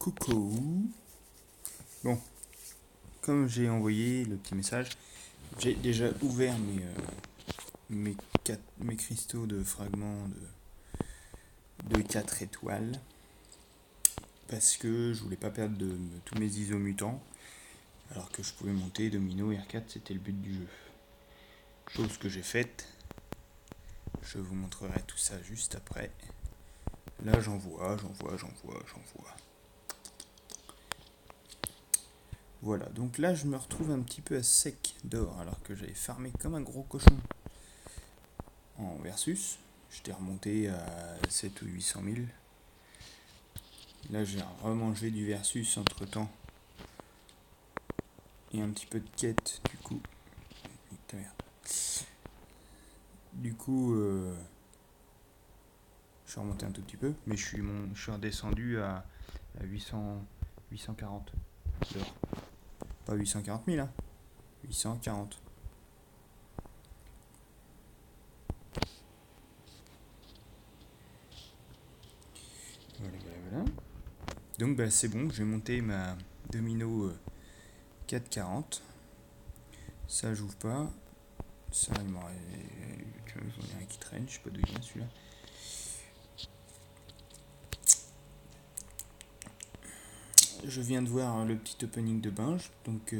Coucou. Bon, comme j'ai envoyé le petit message, j'ai déjà ouvert mes cristaux de fragments de 4 étoiles parce que je voulais pas perdre tous mes isomutants alors que je pouvais monter domino R4, c'était le but du jeu. Chose que j'ai faite. Je vous montrerai tout ça juste après. Là j'envoie. Voilà, donc là je me retrouve un petit peu à sec d'or alors que j'avais farmé comme un gros cochon en versus. J'étais remonté à 7 ou 800 000. Là j'ai remangé du versus entre temps et un petit peu de quête du coup. Du coup, je suis remonté un tout petit peu, mais je suis redescendu à 840 d'or. Pas 840 000, hein. 840. Voilà. Donc bah, c'est bon, j'ai monté ma domino 440. Ça j'ouvre pas. Ça il m'aurait. J'en ai un qui traîne, je sais pas d'où il vient celui-là. Je viens de voir le petit opening de Binge, donc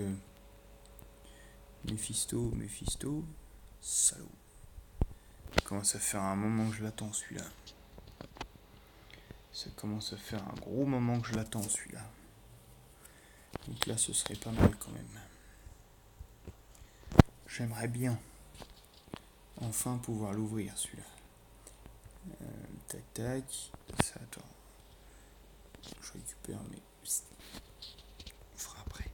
Mephisto, salaud. Ça commence à faire un moment que je l'attends celui-là. Ça commence à faire un gros moment que je l'attends celui-là. Donc là ce serait pas mal quand même. J'aimerais bien enfin pouvoir l'ouvrir celui-là. Tac. Ça attends. Je récupère mes. On fera après.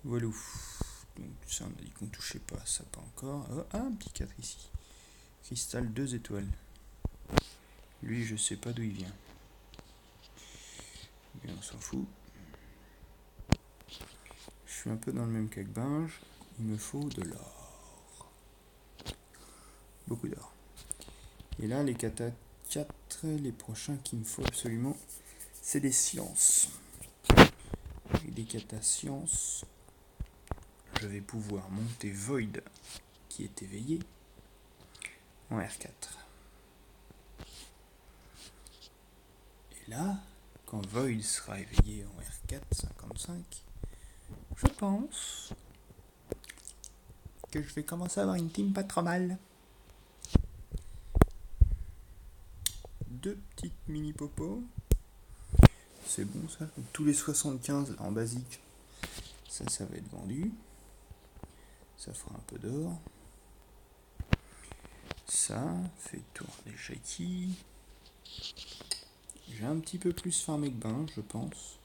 Voilà. Donc ça on a dit qu'on touchait pas, ça pas encore. Oh, un petit 4 ici. Cristal 2 étoiles. Lui je sais pas d'où il vient. Mais on s'en fout. Je suis un peu dans le même cas que Binge. Il me faut de l'or. Beaucoup d'or. Et là les kata 4, les prochains qu'il me faut absolument, c'est des sciences. Et des kata sciences. Je vais pouvoir monter Void qui est éveillé en R4. Et là, quand Void sera éveillé en R4 55, je pense que je vais commencer à avoir une team pas trop mal. Deux petites mini popos. C'est bon ça. Donc, tous les 75 en basique, ça va être vendu. Ça fera un peu d'or. Ça fait tourner Shaky. J'ai un petit peu plus farmé que Binge, je pense.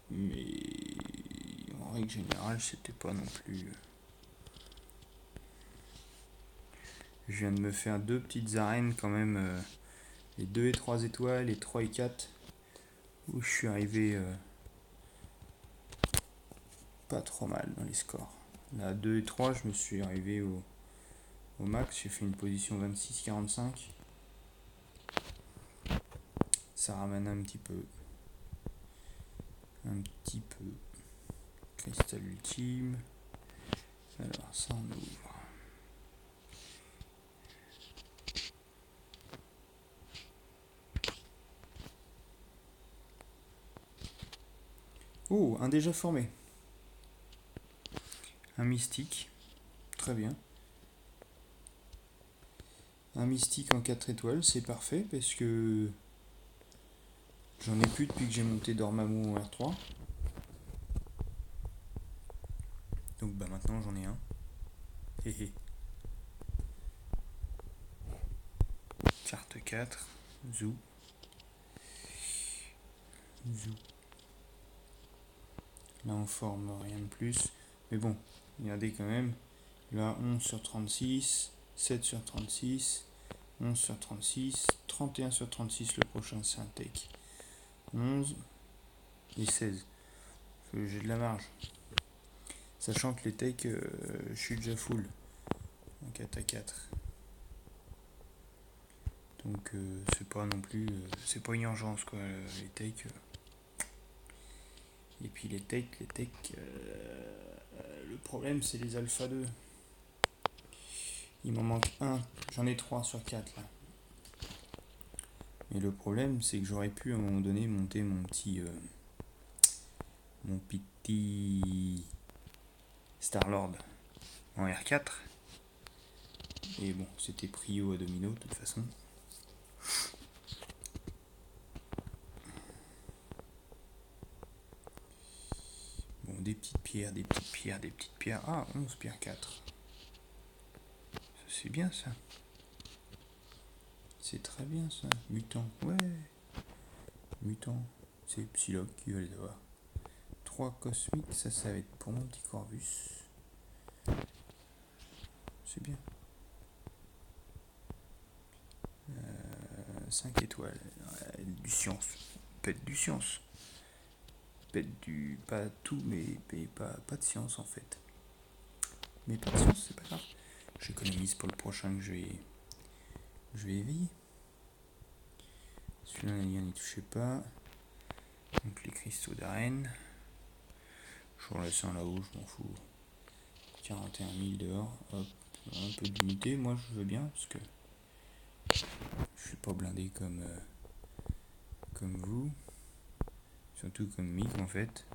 Mais en règle générale, c'était pas non plus. Je viens de me faire deux petites arènes quand même. Les 2 et 3 étoiles, les 3 et 4. Où je suis arrivé pas trop mal dans les scores. Là, 2 et 3, je me suis arrivé au max. J'ai fait une position 26-45. Ça ramène un petit peu. Cristal ultime. Alors, ça on ouvre. Oh, un déjà formé. Un mystique. Très bien. Un mystique en 4 étoiles, c'est parfait parce que j'en ai plus depuis que j'ai monté Dormammu en R3. Donc bah maintenant j'en ai un. Héhé. Carte 4. Zou. Là on forme rien de plus. Mais bon, regardez quand même. Là 11 sur 36. 7 sur 36. 11 sur 36. 31 sur 36 le prochain c'est un take. 11 et 16. J'ai de la marge. Sachant que les takes, je suis déjà full. en 4 à 4. Donc c'est pas non plus, c'est pas une urgence quoi, les takes. Et puis les takes, le problème c'est les alpha 2. Il m'en manque un, j'en ai 3 sur 4 là. Mais le problème c'est que j'aurais pu à un moment donné monter mon petit Star-Lord en R4. Et bon, c'était prio à domino de toute façon. Bon, des petites pierres, des petites pierres, des petites pierres. Ah, 11 pierres 4. Ça, c'est bien ça. C'est très bien ça. Mutant, ouais. Mutant. C'est Psylocke qui va les avoir. 3 cosmiques, ça va être pour mon petit Corvus. C'est bien. 5 étoiles. Du science. Pète du science. Pète du. Pas tout, mais pas de science en fait. Mais pas de science, c'est pas grave. J'économise pour le prochain que je vais éveiller. Celui-là, n'y touchez pas. Donc les cristaux d'arène. Je vous laisse un là-haut, je m'en fous. 41 000 dehors. Hop. Un peu d'unité, moi je veux bien parce que je suis pas blindé comme vous. Surtout comme Mick en fait.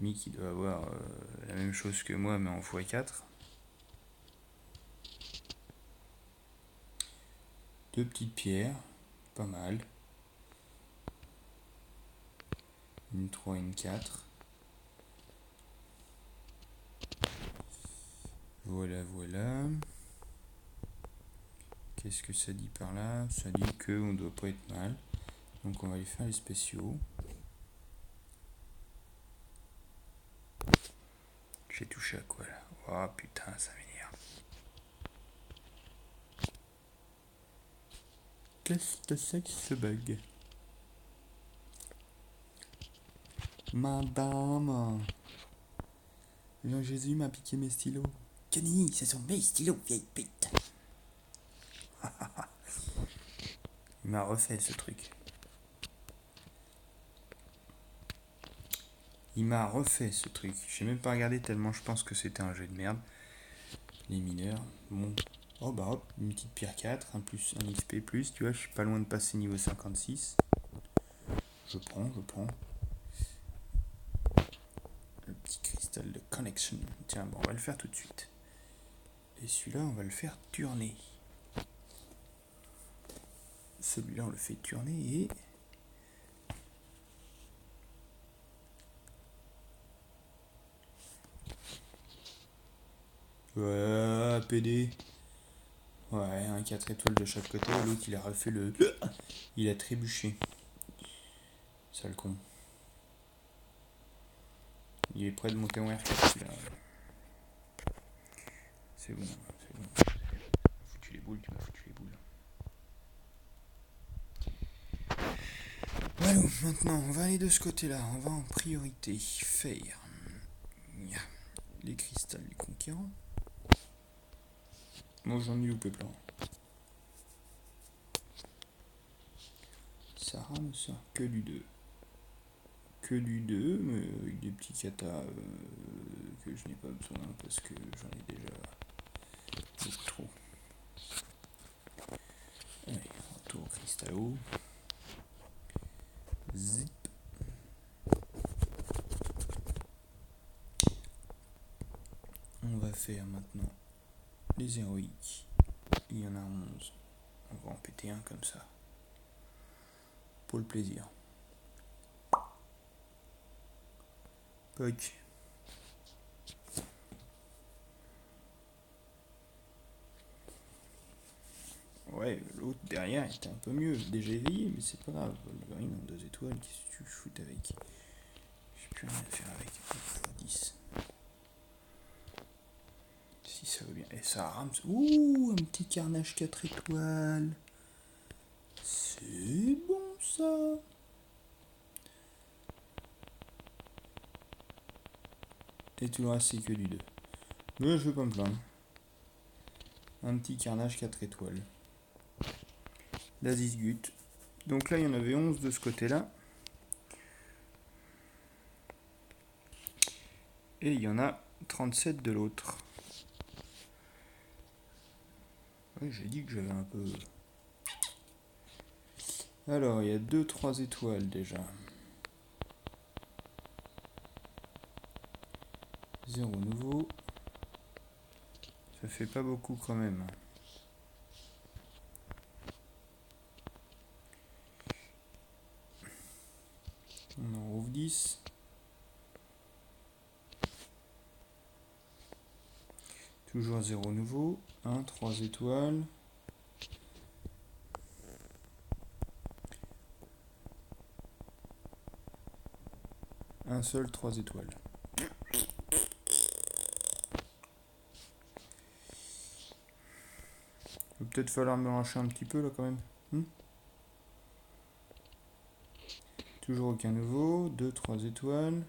Mick il doit avoir la même chose que moi mais en x4. 2 petites pierres, pas mal. Une 3 et une 4. Voilà. Qu'est-ce que ça dit par là? Ça dit qu'on doit pas être mal. Donc on va aller faire les spéciaux. J'ai touché à quoi là? Oh putain, ça m'énerve. Qu'est-ce que c'est que ce bug? Madame, le Jésus m'a piqué mes stylos. Kenny, ce sont mes stylos, vieille pute. Il m'a refait ce truc. J'ai même pas regardé tellement je pense que c'était un jeu de merde. Les mineurs. Bon. Oh bah hop, une petite pierre 4, un XP plus, tu vois, je suis pas loin de passer niveau 56. Je prends. Le petit cristal de connection. Tiens, bon, on va le faire tout de suite. Et celui-là, on va le faire tourner. Celui-là, on le fait tourner et... Ouais, PD. Ouais, un 4 étoiles de chaque côté. L'autre, il a refait le... Il a trébuché. Sale con. Il est prêt de monter en R4, celui-là. C'est bon. Tu m'as foutu les boules. Voilà, maintenant, on va aller de ce côté-là. On va en priorité faire les cristals du conquérant. Moi, j'en ai loupé plein. Ça rame ça. Que du 2. Mais avec des petits katas que je n'ai pas besoin parce que j'en ai déjà beaucoup trop. Allez, retour au cristallo. Zip. On va faire maintenant les héroïques. Il y en a 11. On va en péter un comme ça. Pour le plaisir. Poc. Ouais, l'autre derrière était un peu mieux. Déjà éveillé, mais c'est pas grave. Wolverine en 2 étoiles, qu'est-ce que tu fous avec? J'ai plus rien à faire avec. 10. Si ça va bien. Et ça rame. Ouh, un petit carnage 4 étoiles. C'est bon ça. Et tout le reste c'est que du 2. Mais je vais pas me plaindre. Un petit carnage 4 étoiles. La Zizgut. Donc là, il y en avait 11 de ce côté-là. Et il y en a 37 de l'autre. Oui, j'ai dit que j'avais un peu... Alors, il y a 2-3 étoiles déjà. 0 nouveau. Ça fait pas beaucoup quand même. On en rouvre 10. Toujours 0 nouveau. 1, 3 étoiles. Un seul 3 étoiles. Il va peut-être falloir me lâcher un petit peu là quand même. Toujours aucun nouveau. 2, 3 étoiles.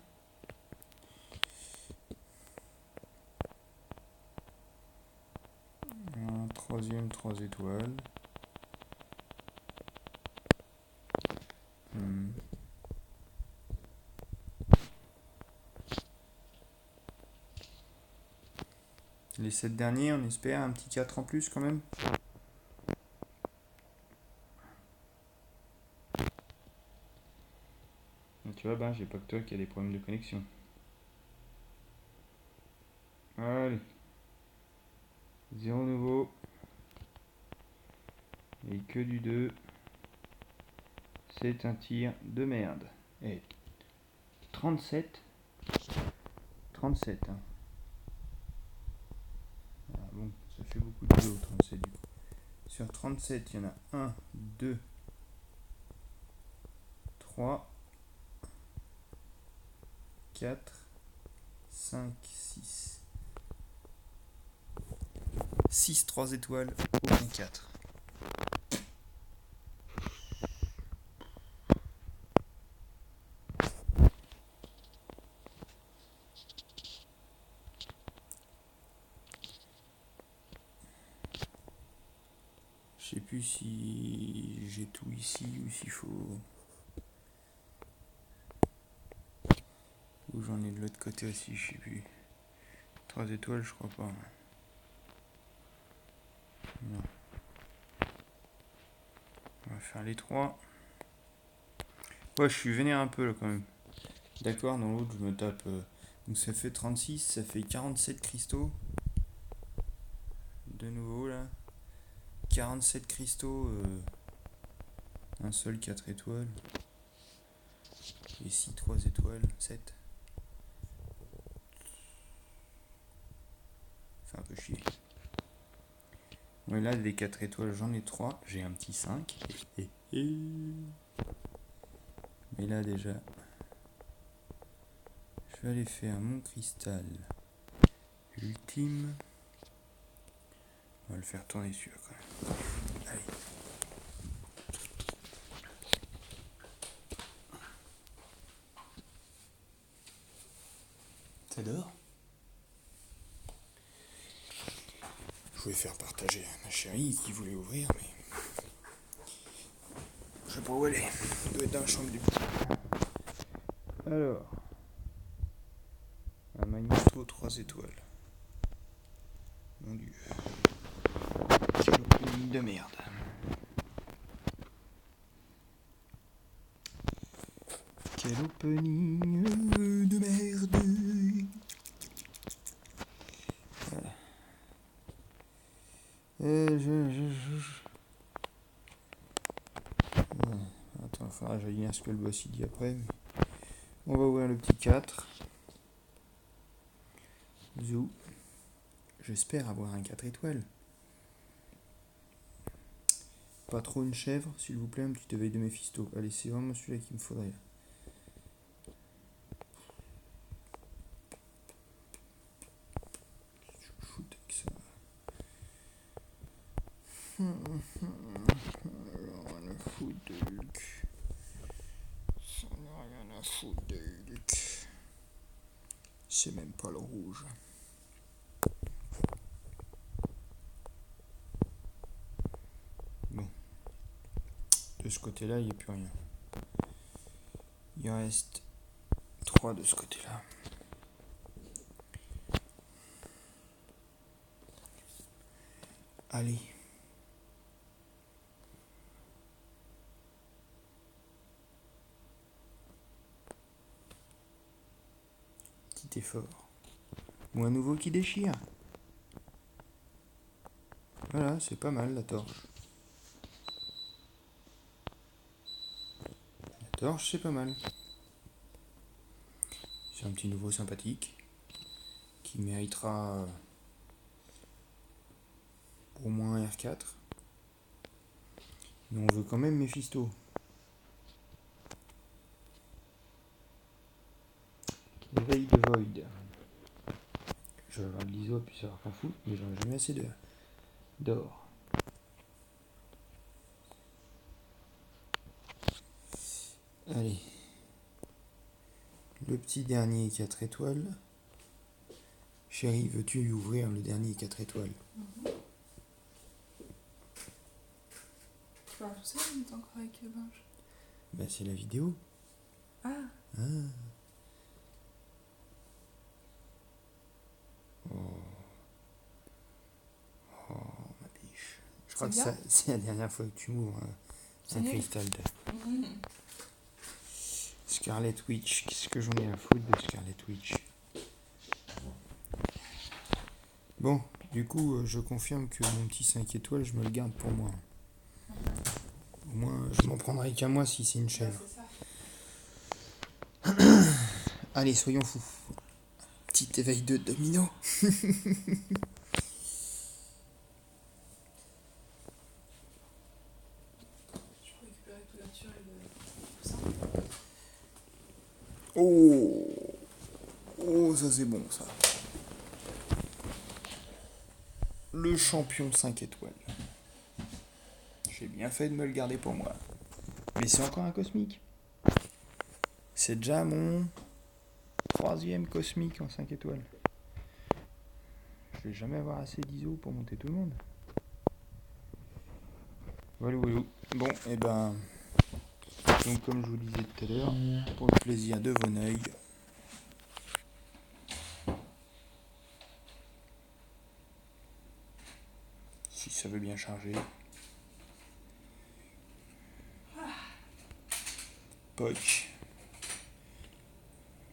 Un troisième 3 étoiles. Les 7 derniers, on espère un petit 4 en plus quand même. Et tu vois, ben, j'ai pas que toi qui a des problèmes de connexion. Allez. 0 nouveau. Et que du 2. C'est un tir de merde. Et 37. 37. Hein. Ah bon, ça fait beaucoup de 2 37 du coup. Sur 37, il y en a 1, 2, 3, 4, 5, 6. 6 3 étoiles, aucun 4. Je sais plus si j'ai tout ici ou s'il faut... Ou j'en ai de l'autre côté aussi, je sais plus. 3 étoiles, je crois pas. Non. On va faire les 3. Ouais, je suis vénère un peu là quand même. D'accord, dans l'autre, je me tape... donc ça fait 36, ça fait 47 cristaux. De nouveau là. 47 cristaux. Un seul 4 étoiles. Et 6 3 étoiles. 7. Ça fait un peu chier. Ouais, là, des 4 étoiles, j'en ai 3. J'ai un petit 5. Mais là, déjà, je vais aller faire mon cristal ultime. On va le faire tourner celui-là quand même. Allez. T'adores? Je voulais faire partager à ma chérie qui voulait ouvrir, mais je sais pas où elle est. Elle doit être dans la chambre du petit. Alors, un magnéto 3 étoiles. Mon dieu. Quel opening de merde. Quel opening de merde. Voilà. Attends, il faudra que j'aille lire ce que le boss il dit après. Mais... on va ouvrir le petit 4. Zou. J'espère avoir un 4 étoiles. Pas trop une chèvre, s'il vous plaît, un petit éveil de Méphisto. Allez, c'est vraiment celui-là qu'il me faudrait. Je fous avec ça. Rien à foutre de Hulk. Ça n'a rien à foutre de Hulk. C'est même pas le rouge. ce côté-là, il n'y a plus rien. Il reste 3 de ce côté-là. Allez. Petit effort. Ou un nouveau qui déchire. Voilà, c'est pas mal la torche. La torche, c'est pas mal. C'est un petit nouveau sympathique qui méritera au moins un R4. Mais on veut quand même Mephisto. Éveil de Void. Je vais avoir de l'ISO, puis ça va pas fou, mais j'en ai jamais assez d'or. Allez. Le petit dernier 4 étoiles. Chérie, veux-tu ouvrir le dernier 4 étoiles? Tu parles tout seul ou t'es encore avec Binge? Bah c'est la vidéo. Ah. Ah. Oh. Oh ma biche. Je crois que c'est la dernière fois que tu m'ouvres un cristal de Scarlet Witch. Qu'est-ce que j'en ai à foutre de Scarlet Witch? Bon, du coup, je confirme que mon petit 5 étoiles, je me le garde pour moi. Au moins, je m'en prendrai qu'à moi si c'est une chèvre. Allez, soyons fous. Petit éveil de domino. Je peux récupérer couverture et le coussin. Oh, oh, ça c'est bon ça. Le champion 5 étoiles. J'ai bien fait de me le garder pour moi. Mais c'est encore un cosmique. C'est déjà mon 3e cosmique en 5 étoiles. Je vais jamais avoir assez d'ISO pour monter tout le monde. Voilà, voilà. Bon, et ben. Donc, comme je vous disais tout à l'heure, pour le plaisir de vos œils, si ça veut bien charger. Poc.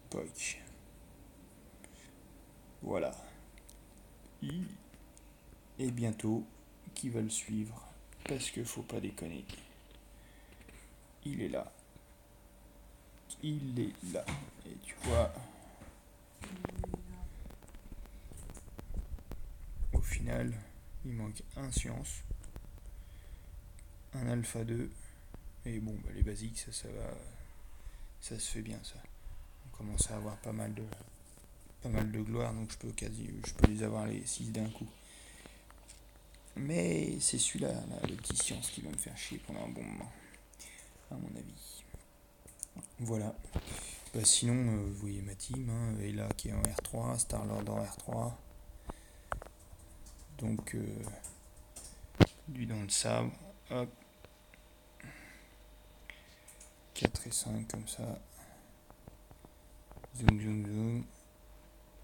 Poc. Voilà. Et bientôt, qui va le suivre? Parce que faut pas déconner. Il est là. Il est là. Et tu vois, au final, il manque un science, un alpha 2, et bon, bah, les basiques, ça va, ça se fait bien ça. On commence à avoir pas mal de gloire, donc je peux les avoir les 6 d'un coup. Mais c'est celui-là, le petit science, qui va me faire chier pendant un bon moment, à mon avis. Voilà. Bah, sinon, vous voyez ma team, hein, Ella qui est en R3, Star-Lord en R3. Donc, lui dans le sabre, hop. 4 et 5 comme ça. Zoom, zoom, zoom.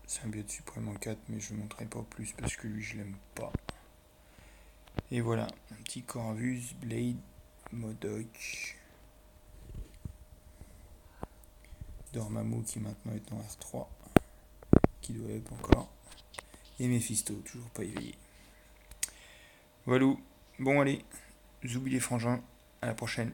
Symbiote suprême en 4, mais je ne montrerai pas plus parce que lui, je l'aime pas. Et voilà, un petit Corvus, Blade, Modok. Dormammu qui maintenant est en R3, qui doit être encore. Et Mephisto, toujours pas éveillé. Voilà. Bon, allez, Zoubi les frangins, à la prochaine.